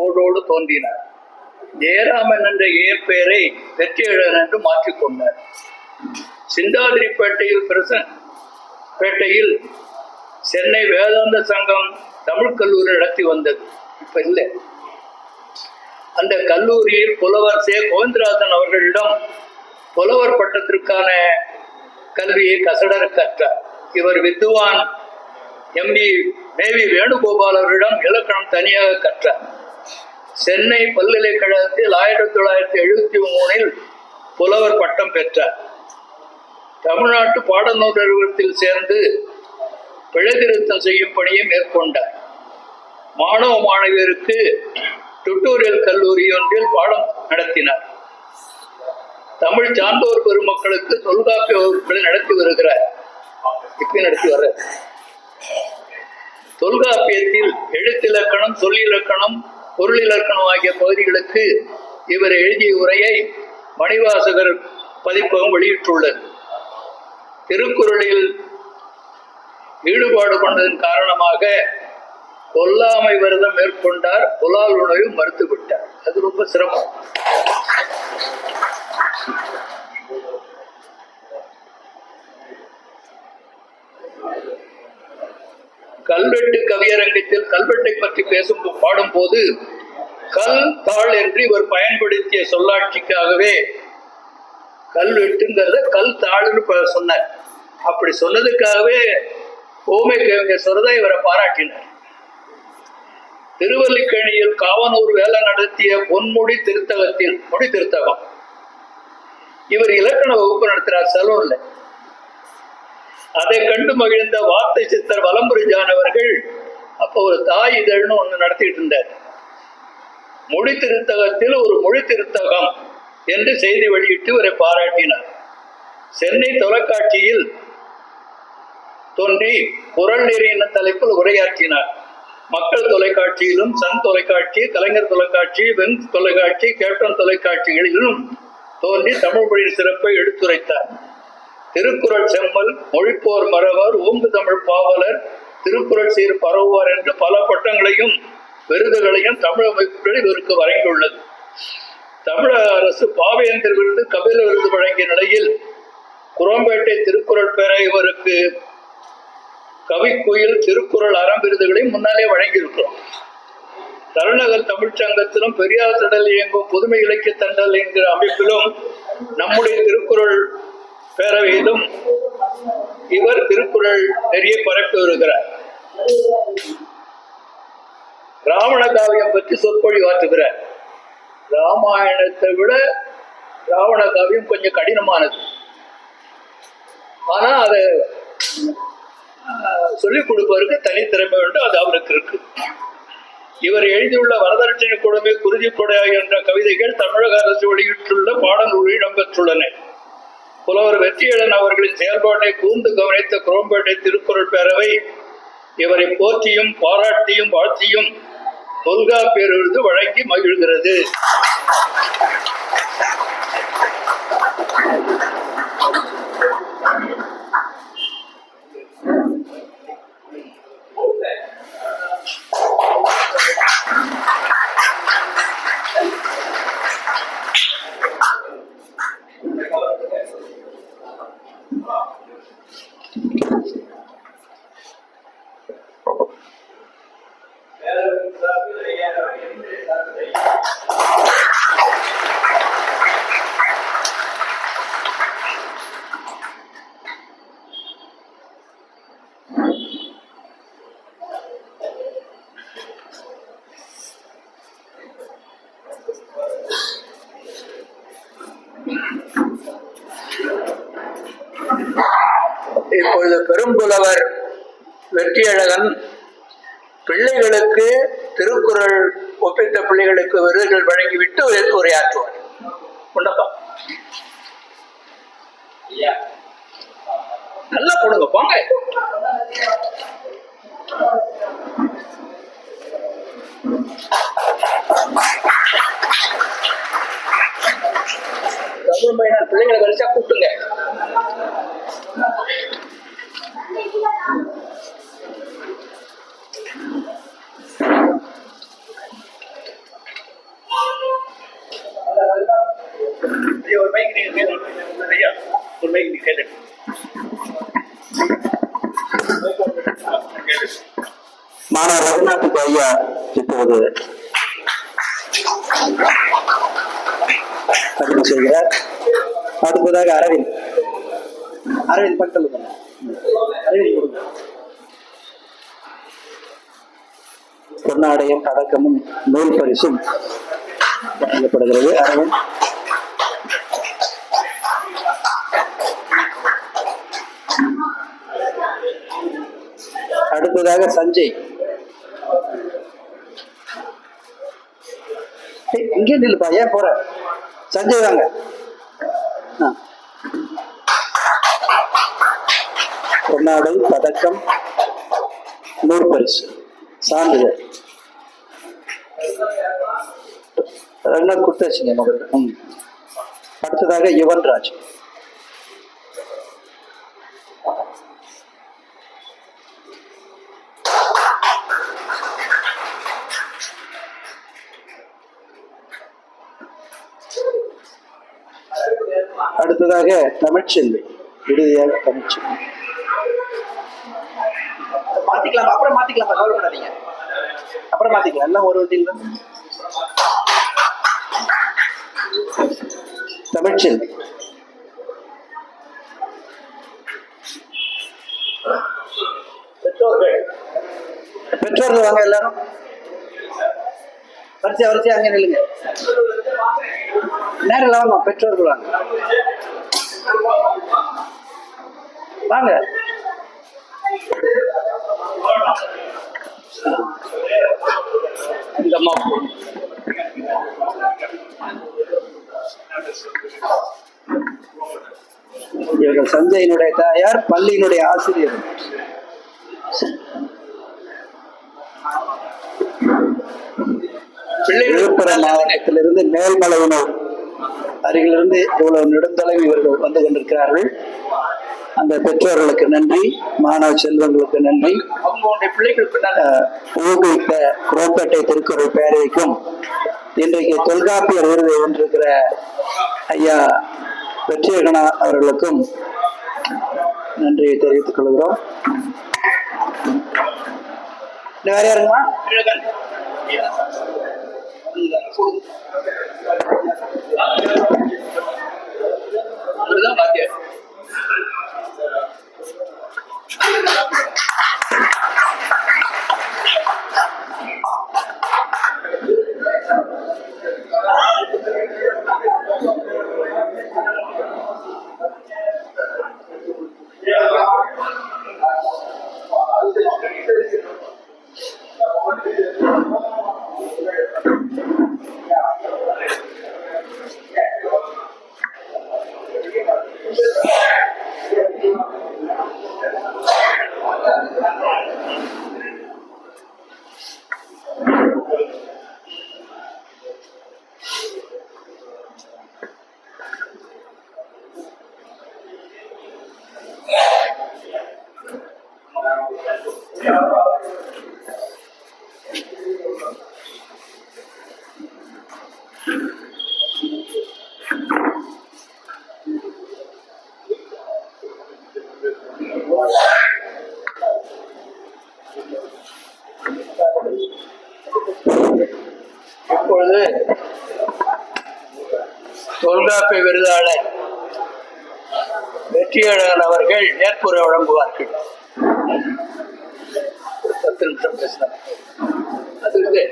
ஓடோடு தோன்றினார். ஜெயராமன் என்ற இயற்பெயரை வெற்றியழகன் என்று மாற்றிக்கொண்டார். சிந்தாதிரிப்பேட்டையில் சென்னை வேதாந்த சங்கம் தமிழ் கல்லூரி நடத்தி வந்தது. இப்ப இல்லை. அந்த கல்லூரியில் புலவர் சே கோவிந்தராஜன் அவர்களிடம் புலவர் பட்டத்திற்கான கல்வியை கசடர கற்றார். இவர் வித்வான் எம்பி மேவி வேணுகோபால் அவரிடம் இலக்கணம் தனியாக கற்றார். சென்னை பல்கலைக்கழகத்தில் 1973 புலவர் பட்டம் பெற்றார். தமிழ்நாட்டு பாடநூல் நிறுவனத்தில் சேர்ந்து பிழை திருத்தம் செய்யும் பணியை மேற்கொண்டார். மாணவ மாணவியருக்கு டுட்டோரியல் கல்லூரி ஒன்றில் பாடம் நடத்தினார். தமிழ் சான்றோர் பெருமக்களுக்கு தொல்காப்பிய வகுப்புகளை நடத்தி வருகிறார். இப்ப நடத்தி வர்ற தொல்காப்பியத்தில் எழுத்திலக்கணம், சொல்லிலக்கணம், பொருளிலக்கணம் ஆகிய பகுதிகளுக்கு இவர் எழுதிய உரையை மணிவாசகர் பதிப்பகம் வெளியிட்டுள்ளது. திருக்குறளில் ஈடுபாடு கொண்டதன் காரணமாக கொல்லாமை விரதம் மேற்கொண்டார். புலால் உணவை மறுத்துவிட்டார். அது ரொம்ப சிரமம். கல்வெட்டு கவியரங்கத்தில் கல்வெட்டை பற்றி பாடும் போது கல் தாள் என்று இவர் பயன்படுத்திய சொல்லாட்சிக்காகவே கல்வெட்டுங்கிறத கல் தாள்னு சொன்னார். அப்படி சொன்னதுக்காகவே ஓமை கவிஞர் இவரை பாராட்டினார். திருவல்லிக்கேணியில் காவனூர் வேலை நடத்திய பொன்முடி திருத்தகத்தில் முடி திருத்தகம் இவர் இலக்கண வகுப்பு நடத்துறார் சலூன்ல. அதை கண்டு மகிழ்ந்த வார்த்தை சித்தர் வலம்புரிஜான் அவர்கள் அப்ப ஒரு தாய் இதழ்னு ஒண்ணு நடத்திட்டு இருந்தார். மொழி திருத்தகத்தில் ஒரு மொழி திருத்தகம் என்று செய்தி வெளியிட்டு இவரை பாராட்டினார். சென்னை தொலைக்காட்சியில் தோன்றி குரல் நெறி என்ற தலைப்பில் உரையாற்றினார். மக்கள் தொலைக்காட்சியிலும், சன் தொலைக்காட்சி, கலைஞர் தொலைக்காட்சி, வெண் தொலைக்காட்சி, கேப்டன் தொலைக்காட்சிகளிலும் தோன்றி தமிழ் மொழியின் சிறப்பை எடுத்துரைத்தார். திருக்குறள் செம்மல், மொழிப்போர் மறவர், ஓங்கு தமிழ் பாவலர், திருக்குறள் சீர் பரவுவார் என்று பல பட்டங்களையும் விருதுகளையும் தமிழ் அமைப்புகளில் இவருக்கு வழங்கியுள்ளது. தமிழக அரசு பாவேந்தர் விருது, கபில விருது வழங்கிய நிலையில் குரோம்பேட்டை திருக்குறள் பேரை இவருக்கு கவிக்குயில், திருக்குறள் அறம் விருதுகளை முன்னாலே வழங்கியிருக்கிறோம். தலைநகர் தமிழ்ச்சங்கத்திலும் பெரியார் திடல் இயங்கும் புதுமை இலக்கிய தண்டல் என்கிற அமைப்பிலும் நம்முடைய திருக்குறள் பேரவையிலும் இவர் திருக்குறள் நெறிய பரப்பி வருகிறார். ராவண காவியம் பற்றி சொற்பொழிவாற்றுகிறார். ராமாயணத்தை விட ராவண காவியம் கொஞ்சம் கடினமானது. ஆனா அதை சொல்லிக் கொடுப்பதற்கு தனித்திறமை உண்டு. அது அவருக்கு இருக்கு. இவர் எழுதியுள்ள வரதட்சணை கொடுமை, குருதி கொடை என்ற கவிதைகள் தமிழக அரசு வெளியிட்டுள்ள பாடநூலில் இடம்பெற்றுள்ளன. புலவர் வெற்றியழகன் அவர்களின் செயல்பாட்டை கூர்ந்து கவனித்த குரோம்பேட்டை திருக்குறள் பேரவை இவரை போற்றியும் பாராட்டியும் வாழ்த்தியும் தொல்காப்பியர் விருது வழங்கி மகிழ்கிறது. இப்பொழுது பெரும்புலவர் வெற்றியழகன் பிள்ளைகளுக்கு திருக்குறள் ஒப்பித்த பிள்ளைகளுக்கு விருதுகள் வழங்கிவிட்டு உரையாற்றுவார். உண்டப்பா நல்லா போடுங்க, போங்க. தமிழ் பையனால் பிள்ளைங்களை வரிசையா கூப்பிட்டுங்க. ஐயா உண்மை கேளு. மாணவர் ரகுநாத்துக்கு ஐயா இப்போது பதிவு செய்கிறார். அடுத்ததாக அரவிந்த் பக்கத்தில் அரவிந்த் கொடுங்க. பொன்னாடையும் பதக்கமும் நூல் பரிசும் வழங்கப்படுகிறது. அரவிந்த் அடுத்ததாக சஞ்சய். இங்கே நில்லுப்பா, ஏன் போற? சஞ்சய் வாங்க. பொன்னாடை பதக்கம் நூல் பரிசு சான்றிதழ் ரெண்டும் கொடுத்தாச்சுங்க மகளுக்கு. அடுத்ததாக யுவன்ராஜ். அடுத்ததாக தமிழ்ச்செல்வி. இறுதியாக தமிழ்ச்செல்வி. மாத்திக்கலாம், அப்புறம் மாத்திக்கலாம், கவலைப்படாதீங்க, அப்புறம் மாத்திக்கலாம். எல்லாம் ஒரு வண்டியில் தமிழ்ச்செல்வி. பெற்றோர்கள் வாங்க, எல்லாரும் வரிசையா அங்கே நில்லுங்க. நேரில் வாங்க, பெற்றோர்கள் வாங்க வாங்க. இவர்கள் சஞ்சயினுடைய தாயார், பள்ளியினுடைய ஆசிரியர். விழுப்புரம் மாவட்டத்திலிருந்து மேல்மலையினர் அருகிலிருந்து இவ்வளவு நெடுந்தளவு இவர்கள் வந்து கொண்டிருக்கிறார்கள். அந்த பெற்றோர்களுக்கு நன்றி, மாணவ செல்வங்களுக்கு நன்றி. அவங்களுடைய பிள்ளைகளுக்கு ஊக்குவித்த குரோப்பேட்டை திருக்குறள் பேரவைக்கும் இன்றைக்கு தொல்காப்பியர் விருது வென்றிருக்கிற ஐயா வெற்றியகனா அவர்களுக்கும் நன்றியை தெரிவித்துக் கொள்கிறோம். வேற யாருங்களா? இப்பொழுது தொல்காப்பிய விருதாளர் வெற்றியழகன் அவர்கள் ஏற்புரை வழங்குவார்கள். 10 நிமிஷம் பேசினார். அதுக்கு